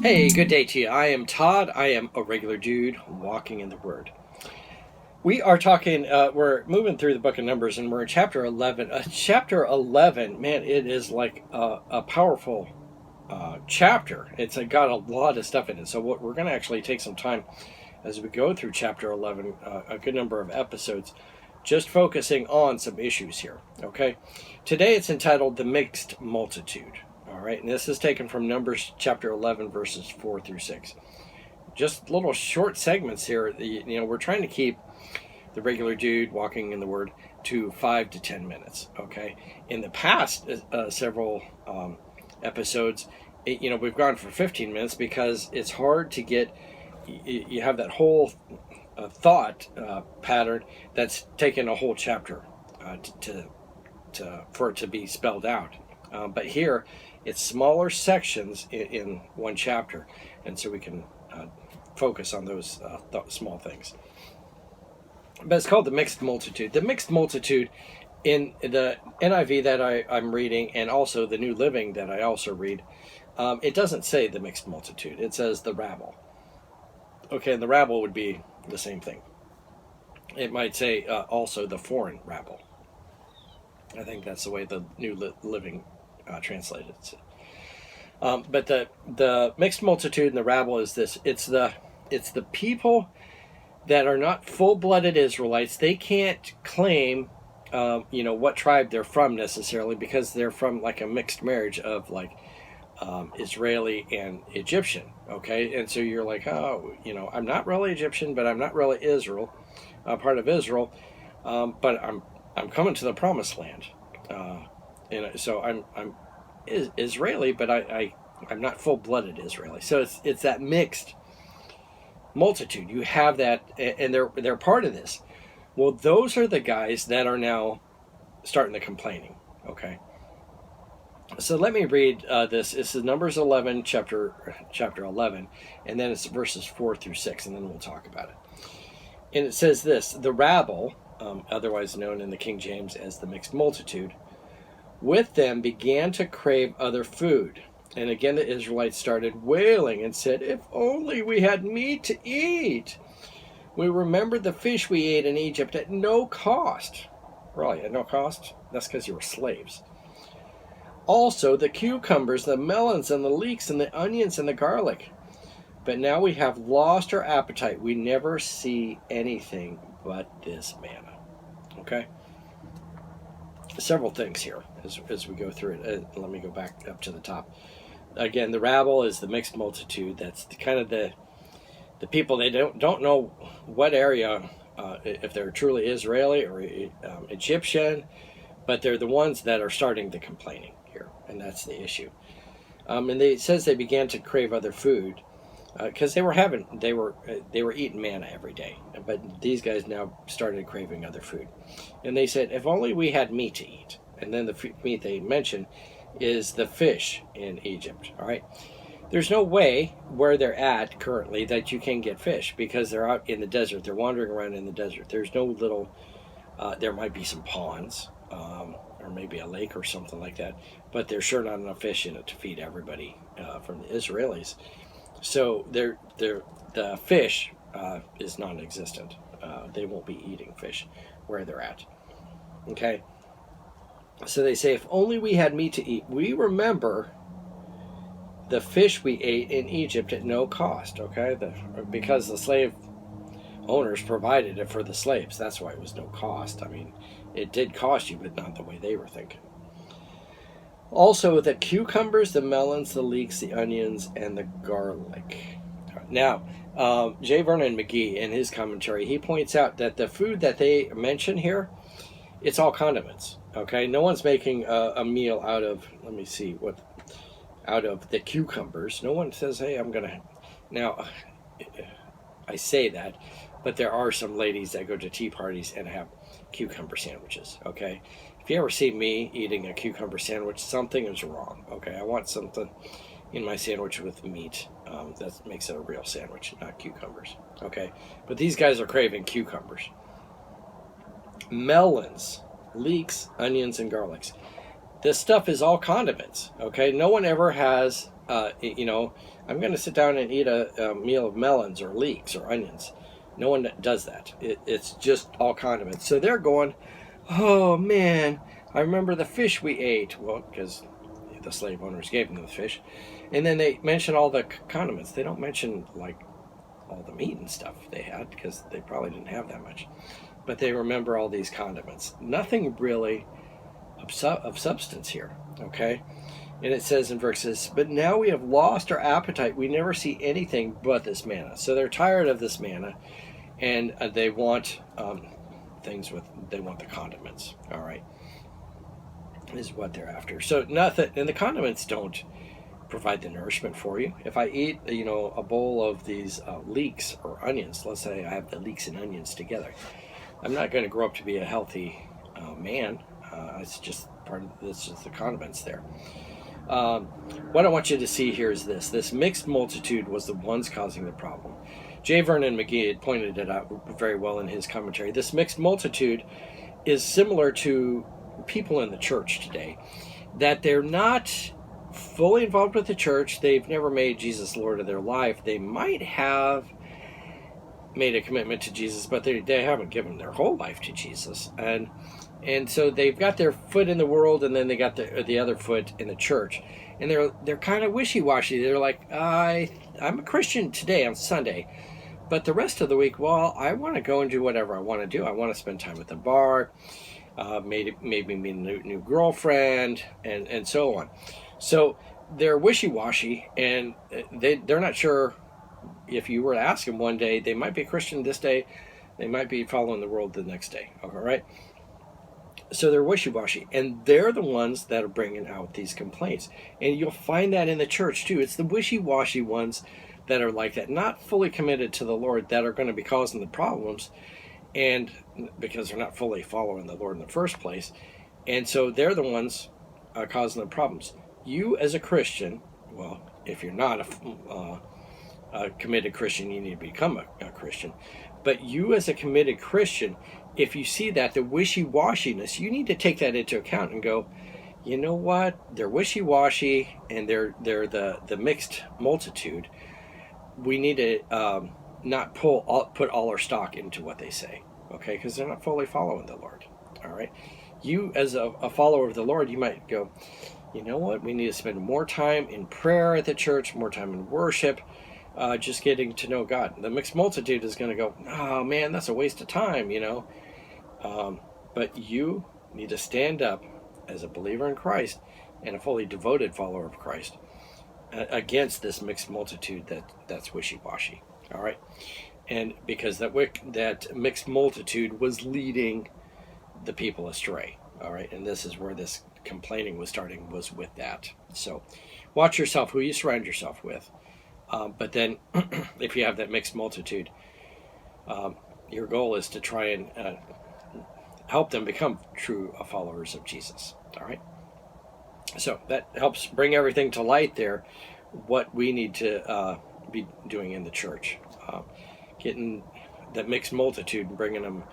Hey, good day to you. I am Todd. I am a regular dude walking in the Word. We are talking, we're moving through the book of Numbers and we're in chapter 11. Chapter 11, man, it is like a powerful chapter. It's got a lot of stuff in it. So we're going to actually take some time as we go through chapter 11, a good number of episodes, just focusing on some issues here, okay? Today it's entitled The Mixed Multitude. All right, and this is taken from Numbers chapter 11, verses 4 through 6. Just little short segments here. We're trying to keep the regular dude walking in the Word to 5 to 10 minutes, okay? In the past several episodes, we've gone for 15 minutes because it's hard to get, you have that whole thought pattern that's taken a whole chapter for it to be spelled out. But here, it's smaller sections in one chapter, and so we can focus on those small things. But it's called the mixed multitude. The mixed multitude in the NIV that I'm reading, and also the New Living that I also read, it doesn't say the mixed multitude. It says the rabble. Okay, and the rabble would be the same thing. It might say also the foreign rabble. I think that's the way the New Living translated it. But the mixed multitude and the rabble is this. It's the people that are not full-blooded Israelites. They can't claim what tribe they're from necessarily, because they're from like a mixed marriage of like Israeli and Egyptian. Okay, and so you're like, I'm not really Egyptian, but I'm not really Israel, part of Israel, but I'm coming to the promised land. So I'm Israeli, but I'm not full-blooded Israeli. So it's that mixed multitude. You have that, and they're part of this. Well, those are the guys that are now starting the complaining. Okay. So let me read this. This is Numbers 11, chapter 11, and then it's verses 4 through 6, and then we'll talk about it. And it says this: the rabble, otherwise known in the King James as the mixed multitude, with them began to crave other food. And again the Israelites started wailing and said, "If only we had meat to eat. We remembered the fish we ate in Egypt at no cost." Really, at no cost? That's because you were slaves. "Also the cucumbers, the melons, and the leeks, and the onions, and the garlic. But now we have lost our appetite. We never see anything but this manna." Okay? Several things here as we go through it. Let me go back up to the top. Again, the rabble is the mixed multitude. That's kind of the people. They don't know what area, if they're truly Israeli or Egyptian, but they're the ones that are starting the complaining here, and that's the issue. And it says they began to crave other food because they were eating manna every day, but these guys now started craving other food, and they said, "If only we had meat to eat." And then the meat they mention is the fish in Egypt. All right, there's no way where they're at currently that you can get fish because they're out in the desert. They're wandering around in the desert. There's no little. There might be some ponds, or maybe a lake or something like that, but there's sure not enough fish in it to feed everybody from the Israelis. So the fish is non-existent. They won't be eating fish where they're at. Okay. So they say, "If only we had meat to eat. We remember the fish we ate in Egypt at no cost." Okay, because the slave owners provided it for the slaves. That's why it was no cost. I mean, it did cost you, but not the way they were thinking. "Also the cucumbers, the melons, the leeks, the onions, and the garlic." Now, J. Vernon McGee, in his commentary, he points out that the food that they mention here, it's all condiments. Okay, no one's making a meal out of, out of the cucumbers. No one says, "Hey, I'm gonna." Now, I say that, but there are some ladies that go to tea parties and have cucumber sandwiches. Okay, if you ever see me eating a cucumber sandwich, something is wrong. Okay, I want something in my sandwich with meat. That makes it a real sandwich, not cucumbers. Okay, but these guys are craving cucumbers. Melons, leeks, onions, and garlics. This stuff is all condiments. Okay, no one ever has I'm going to sit down and eat a meal of melons or leeks or onions. No one does that. It's just all condiments. So they're going, oh man, I remember the fish we ate. Well, because the slave owners gave them the fish. And then they mention all the condiments. They don't mention like all the meat and stuff they had, because they probably didn't have that much. But they remember all these condiments. Nothing really of substance here, okay? And it says in verses, but now we have lost our appetite. We never see anything but this manna. So they're tired of this manna, and they want they want the condiments. All right, is what they're after. So nothing, and the condiments don't provide the nourishment for you. If I eat, a bowl of these leeks or onions, let's say I have the leeks and onions together, I'm not going to grow up to be a healthy man. It's just part of this is the condiments there. What I want you to see here is this mixed multitude was the ones causing the problem. J. Vernon McGee had pointed it out very well in his commentary. This mixed multitude is similar to people in the church today, that they're not fully involved with the church. They've never made Jesus Lord of their life. They might have made a commitment to Jesus, but they haven't given their whole life to Jesus. And so they've got their foot in the world, and then they got the other foot in the church, and they're kind of wishy-washy. They're like, I'm a Christian today on Sunday, but the rest of the week, well, I want to go and do whatever I want to do. I want to spend time at the bar, maybe meet a new girlfriend, and so on. So they're wishy-washy, and they're not sure. If you were to ask them one day, they might be a Christian this day, they might be following the world the next day. All right. So they're wishy-washy, and they're the ones that are bringing out these complaints. And you'll find that in the church too. It's the wishy-washy ones that are like that, not fully committed to the Lord, that are going to be causing the problems, and because they're not fully following the Lord in the first place. And so they're the ones causing the problems. You as a Christian, well, if you're not a committed Christian, you need to become a Christian. But you as a committed Christian, if you see that, the wishy-washiness, you need to take that into account and go, you know what? They're wishy-washy, and they're the mixed multitude. We need to not put all our stock into what they say, okay? Because they're not fully following the Lord, all right? You as a follower of the Lord, you might go, you know what? We need to spend more time in prayer at the church, more time in worship, just getting to know God. The mixed multitude is going to go, oh man, that's a waste of time, but you need to stand up as a believer in Christ and a fully devoted follower of Christ against this mixed multitude that's wishy-washy. All right, and because that mixed multitude was leading the people astray. All right, and this is where this complaining was starting, was with that. So watch yourself, who you surround yourself with. But then if you have that mixed multitude, your goal is to try and help them become true followers of Jesus. All right. So that helps bring everything to light there, what we need to be doing in the church, getting that mixed multitude and bringing them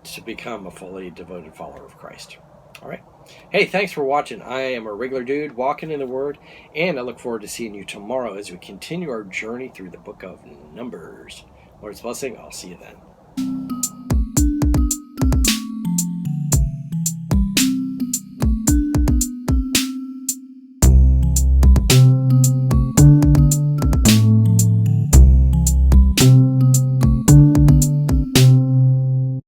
to become a fully devoted follower of Christ. All right. Hey, thanks for watching. I am a regular dude walking in the Word, and I look forward to seeing you tomorrow as we continue our journey through the book of Numbers. Lord's blessing. I'll see you then.